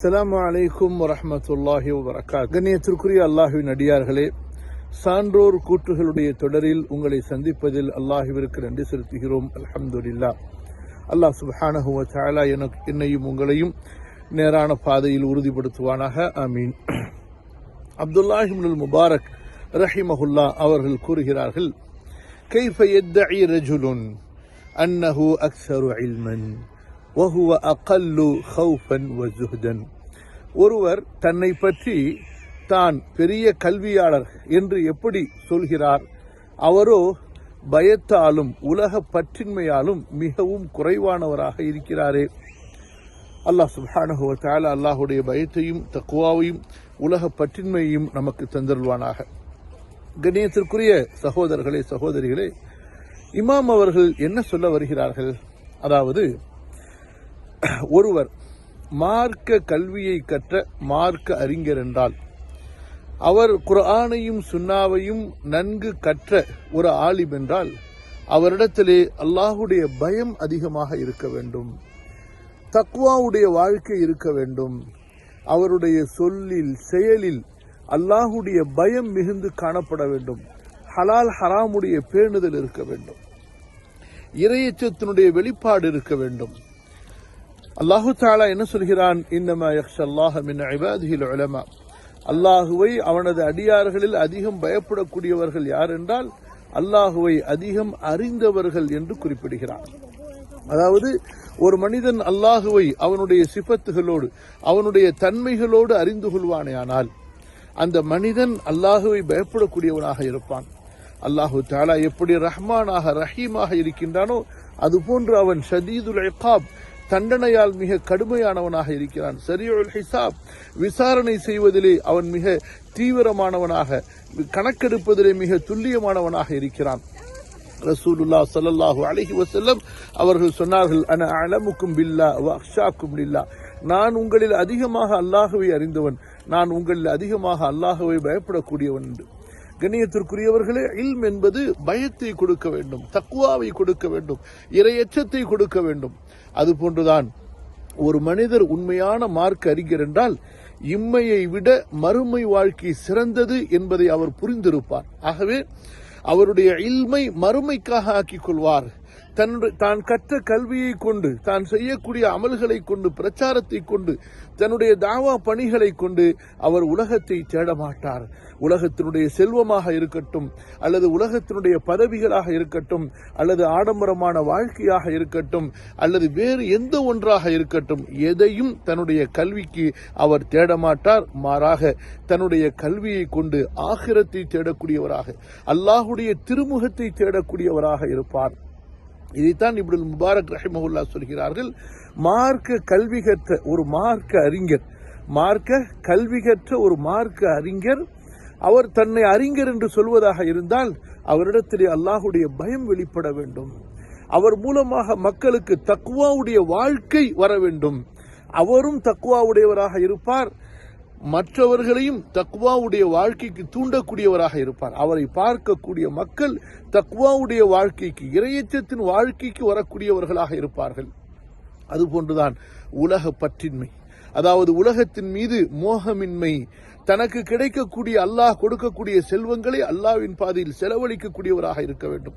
அஸ்ஸலாமு அலைக்கும் வரஹ்மத்துல்லாஹி வபரகாத்துஹு. கண்ணியத்திற்குரிய அல்லாஹ்வின் அடியார்களே, சான்றோர் கூற்றுகளுடைய தொடரில் உங்களை சந்திப்பதில் அல்லாஹ்விற்கு நன்றி செலுத்துகிறோம். அல்ஹம்துலில்லாஹ். அல்லாஹ் சுப்ஹானஹு வ தஆலா என்னையும் உங்களையும் நேரான பாதையில் உறுதிப்படுத்துவானாக. ஆமீன். அப்துல்லாஹ் இப்னுல் முபாரக் ரஹிமஹுல்லாஹ் அவர்கள் கூறுகிறார்கள், கைஃப யத்தஇ ரஜுலுன் அன்னஹு அக்ஸரு இல்மன் வஹுவ அகல்லு ஹௌஃபன் வ ஸுஹ்தன். ஒருவர் தன்னை பற்றி தான் பெரிய கல்வியாளர் என்று எப்படி சொல்கிறார்? அவரோ பயத்தாலும் உலக பற்றின்மையாலும் மிகவும் குறைவானவராக இருக்கிறாரே. அல்லாஹ் சுப்ஹானஹு வ தஆலா அல்லாஹ்வுடைய பயத்தையும் தக்வாவையும் உலக பற்றின்மையையும் நமக்கு தந்தருள்வானாக. கண்ணியத்திற்குரிய சகோதரர்களே, சகோதரிகளே, இமாம் அவர்கள் என்ன சொல்ல வருகிறார்கள்? அதாவது, ஒருவர் மார்க்க கல்வியை கற்ற மார்க்க அறிஞர் என்றால், அவர் குர்ஆனையும் சுன்னாவையும் நன்கு கற்ற ஒரு ஆலிம் என்றால், அவரிடத்திலே அல்லாஹுடைய பயம் அதிகமாக இருக்க வேண்டும், தக்வாவுடைய வாழ்க்கை இருக்க வேண்டும், அவருடைய சொல்லில் செயலில் அல்லாஹுடைய பயம் மிகுந்து காணப்பட வேண்டும், ஹலால் ஹராமுடைய பேணுதல் இருக்க வேண்டும், இறையச்சத்தினுடைய வெளிப்பாடு இருக்க வேண்டும். அல்லாஹு தஆலா என்ன சொல்கிறான்? இன்னமா யக்ஷல்லாஹ மின் இபாதிஹில் உலமா. அல்லாஹுவை அவனது அடியார்களில் அதிகம் பயப்படக்கூடியவர்கள் யார் என்றால், அல்லாஹுவை அதிகம் அறிந்தவர்கள் என்று குறிப்பிடுகிறான். அதாவது, ஒரு மனிதன் அல்லாஹுவை அவனுடைய சிபத்துகளோடு அவனுடைய தன்மைகளோடு அறிந்து கொள்வானேயானால் அந்த மனிதன் அல்லாஹுவை பயப்படக்கூடியவனாக இருப்பான். அல்லாஹு தஆலா எப்படி ரஹ்மானாக ரஹீமாக இருக்கின்றானோ அதுபோன்று அவன் ஷதீதுல் இகாப், தண்டனையால் மிக கடுமையானவனாக இருக்கிறான். சரீஉல் ஹிசாப், விசாரணை செய்வதிலே அவன் மிக தீவிரமானவனாக, கணக்கெடுப்பதிலே மிக துல்லியமானவனாக இருக்கிறான். ரசூலுல்லாஹ் ஸல்லல்லாஹு அலைஹி வஸல்லம் அவர்கள் சொன்னார்கள், அன அலமுக்கும் பில்லாஹ் வ அக்ஷாக்கும் லில்லாஹ். நான் உங்களில் அதிகமாக அல்லாஹுவை அறிந்தவன், நான் உங்களில் அதிகமாக அல்லாஹுவை பயப்படக்கூடியவன் என்று. கண்ணியத்திற்குரியவர்களே, இல்ம் என்பது பயத்தை கொடுக்க வேண்டும், தக்வாவை கொடுக்க வேண்டும், இறையச்சத்தை கொடுக்க வேண்டும். அதுபோன்றுதான் ஒரு மனிதர் உண்மையான மார்க்க அறிஞர் என்றால் இம்மையை விட மறுமை வாழ்க்கை சிறந்தது என்பதை அவர் புரிந்திருப்பார். ஆகவே அவருடைய இல்மை மறுமைக்காக ஆக்கிக் கொள்வார். தான் கற்ற கல்வியை கொண்டு, தான் செய்யக்கூடிய அமல்களை கொண்டு, பிரச்சாரத்தை கொண்டு, தன்னுடைய தாவா பணிகளை கொண்டு அவர் உலகத்தை தேட மாட்டார். உலகத்தினுடைய செல்வமாக இருக்கட்டும், அல்லது உலகத்தினுடைய பதவிகளாக இருக்கட்டும், அல்லது ஆடம்பரமான வாழ்க்கையாக இருக்கட்டும், அல்லது வேறு எந்த ஒன்றாக இருக்கட்டும், எதையும் தன்னுடைய கல்விக்கு அவர் தேடமாட்டார். மாறாக தன்னுடைய கல்வியை கொண்டு ஆகிரத்தை தேடக்கூடியவராக, அல்லாஹுடைய திருமுகத்தை தேடக்கூடியவராக இருப்பார். இதைத்தான் இப்னுல் முபாரக் ரஹிமஹுல்லாஹ் சொல்கிறார்கள், மார்க்க கல்வி கற்ற ஒரு மார்க்க அறிஞர், மார்க்க கல்வி கற்ற ஒரு மார்க்க அறிஞர், அவர் தன்னை அறிஞர் என்று சொல்வதாக இருந்தால் அவரிடத்திலே அல்லாஹுடைய பயம் வெளிப்பட வேண்டும். அவர் மூலமாக மக்களுக்கு தக்வாவுடைய வாழ்க்கை வர வேண்டும். அவரும் தக்வாவுடையவராக இருப்பார், மற்றவர்களையும் தக்வாவுடைய வாழ்க்கைக்கு தூண்டக்கூடியவராக இருப்பார். அவரை பார்க்கக்கூடிய மக்கள் தக்வாவுடைய வாழ்க்கைக்கு, இறையச்சத்தின் வாழ்க்கைக்கு வரக்கூடியவர்களாக இருப்பார்கள். அதுபோன்றுதான் உலக பற்றின்மை, அதாவது உலகத்தின் மீது மோகமின்மை, தனக்கு கிடைக்கக்கூடிய அல்லாஹ் கொடுக்கக்கூடிய செல்வங்களை அல்லாஹ்வின் பாதையில் செலவழிக்கக்கூடியவராக இருக்க வேண்டும்.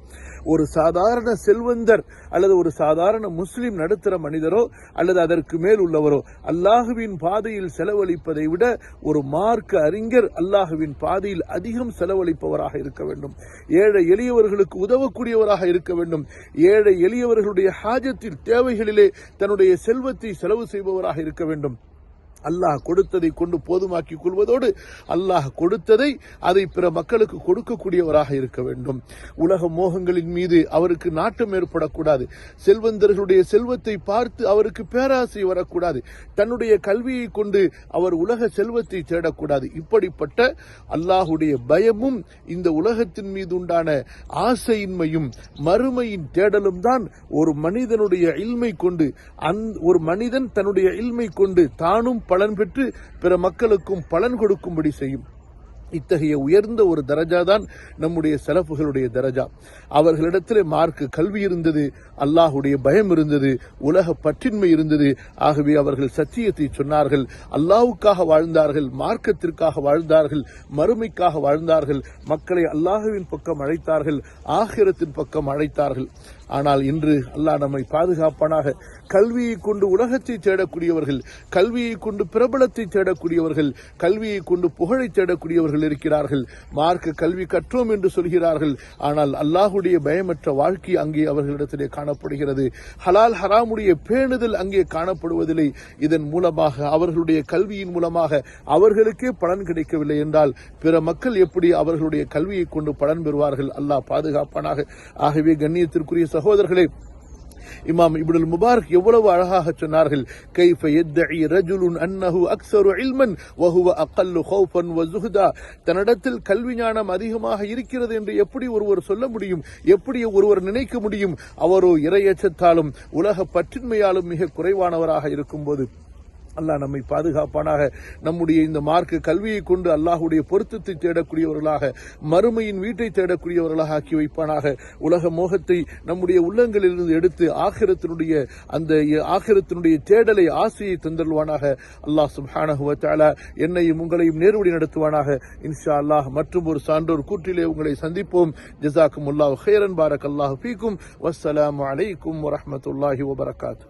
ஒரு சாதாரண செல்வந்தர் அல்லது ஒரு சாதாரண முஸ்லிம் நடுத்தர மனிதரோ அல்லது அதற்கு மேல் உள்ளவரோ அல்லாஹுவின் பாதையில் செலவழிப்பதை விட ஒரு மார்க்க அறிஞர் அல்லாஹுவின் பாதையில் அதிகம் செலவழிப்பவராக இருக்க வேண்டும். ஏழை எளியவர்களுக்கு உதவக்கூடியவராக இருக்க வேண்டும். ஏழை எளியவர்களுடைய ஹாஜத்தில், தேவைகளிலே தன்னுடைய செல்வத்தை செலவு செய்பவராக இருக்க வேண்டும். அல்லாஹ் கொடுத்ததை கொண்டு போதுமாக்கிக் கொள்வதோடு அல்லாஹ் கொடுத்ததை அதை பிற மக்களுக்கு கொடுக்கக்கூடியவராக இருக்க வேண்டும். உலக மோகங்களின் மீது அவருக்கு நாட்டம் ஏற்படக்கூடாது. செல்வந்தர்களுடைய செல்வத்தை பார்த்து அவருக்கு பேராசை வரக்கூடாது. தன்னுடைய கல்வியை கொண்டு அவர் உலக செல்வத்தை தேடக்கூடாது. இப்படிப்பட்ட அல்லாஹுடைய பயமும் இந்த உலகத்தின் மீது உண்டான ஆசையின்மையும் மறுமையின் தேடலும் தான் ஒரு மனிதனுடைய இல்மை கொண்டு, ஒரு மனிதன் தன்னுடைய இல்மை கொண்டு தானும் பலன் பெற்று பிற மக்களுக்கும் பலன் கொடுக்கும்படி செய்யும். இத்தகைய உயர்ந்த ஒரு தரஜா தான் நம்முடைய ஸலஃபுகளுடைய தரஜா. அவர்களிடத்திலே மார்க்க கல்வி இருந்தது, அல்லாஹுடைய பயம் இருந்தது, உலக பற்றின்மை இருந்தது. ஆகவே அவர்கள் சத்தியத்தை சொன்னார்கள், அல்லாஹ்வுக்காக வாழ்ந்தார்கள், மார்க்கத்திற்காக வாழ்ந்தார்கள், மறுமைக்காக வாழ்ந்தார்கள், மக்களை அல்லாஹ்வின் பக்கம் அழைத்தார்கள், ஆகிரத்தின் பக்கம் அழைத்தார்கள். ஆனால் இன்று அல்லாஹ் நம்மை பாதுகாப்பானாக, கல்வியை கொண்டு உலகத்தை தேடக்கூடியவர்கள், கல்வியை கொண்டு பிரபலத்தை தேடக்கூடியவர்கள், கல்வியை கொண்டு புகழை தேடக்கூடியவர்கள் இருக்கிறார்கள். மார்க்க கல்வி கற்றோம் என்று சொல்கிறார்கள், ஆனால் அல்லாஹுடைய பயமற்ற வாழ்க்கை அங்கே அவர்களிடத்திலே காணப்படுகிறது. ஹலால் ஹராமுடைய பேணுதல் அங்கே காணப்படுவதில்லை. இதன் மூலமாக, அவர்களுடைய கல்வியின் மூலமாக அவர்களுக்கே பலன் கிடைக்கவில்லை என்றால் பிற மக்கள் எப்படி அவர்களுடைய கல்வியை கொண்டு பலன் பெறுவார்கள்? அல்லாஹ் பாதுகாப்பானாக. ஆகவே கண்ணியத்திற்குரிய சகோதரர்களே, இமாம் இப்னுல் முபாரக் எவ்வளவு அழகாக சொன்னார்கள், கைஃப யத்இ ரஜுலுன் அன்னஹு அக்ஸரு இல்மன் வ ஹுவ அகல்லு கௌஃபன் வ ஸுஹ்தா. தன்னிடத்தில் கல்வி ஞானம் அதிகமாக இருக்கிறது என்று எப்படி ஒருவர் சொல்ல முடியும்? எப்படி ஒருவர் நினைக்க முடியும்? அவரோ இறையச்சத்தாலும் உலக பற்றின்மையாலும் மிக குறைவானவராக இருக்கும்போது அல்லாஹ் நம்மை பாதுகாப்பானாக. நம்முடைய இந்த மார்க்க கல்வியை கொண்டு அல்லாஹுடைய பொருத்தத்தை தேடக்கூடியவர்களாக, மறுமையின் வீட்டை தேடக்கூடியவர்களாக ஆக்கி வைப்பானாக. உலக மோகத்தை நம்முடைய உள்ளங்களிலிருந்து எடுத்து ஆகிரத்தினுடைய தேடலை, ஆசையை தந்தல்வானாக. அல்லாஹ் சுப்ஹானஹு வ தஆலா என்னையும் உங்களையும் நேர்வழி நடத்துவானாக. இன்ஷா அல்லாஹ் மற்றும் ஒரு சான்றோர் கூற்றிலே உங்களை சந்திப்போம். ஜஸாக்குமுல்லாஹு கைரன், பாரக்கல்லாஹு ஃபீக்கும். வஸ்ஸலாமு அலைக்கும் வரஹ்மத்துல்லாஹி வபரகாத்துஹு.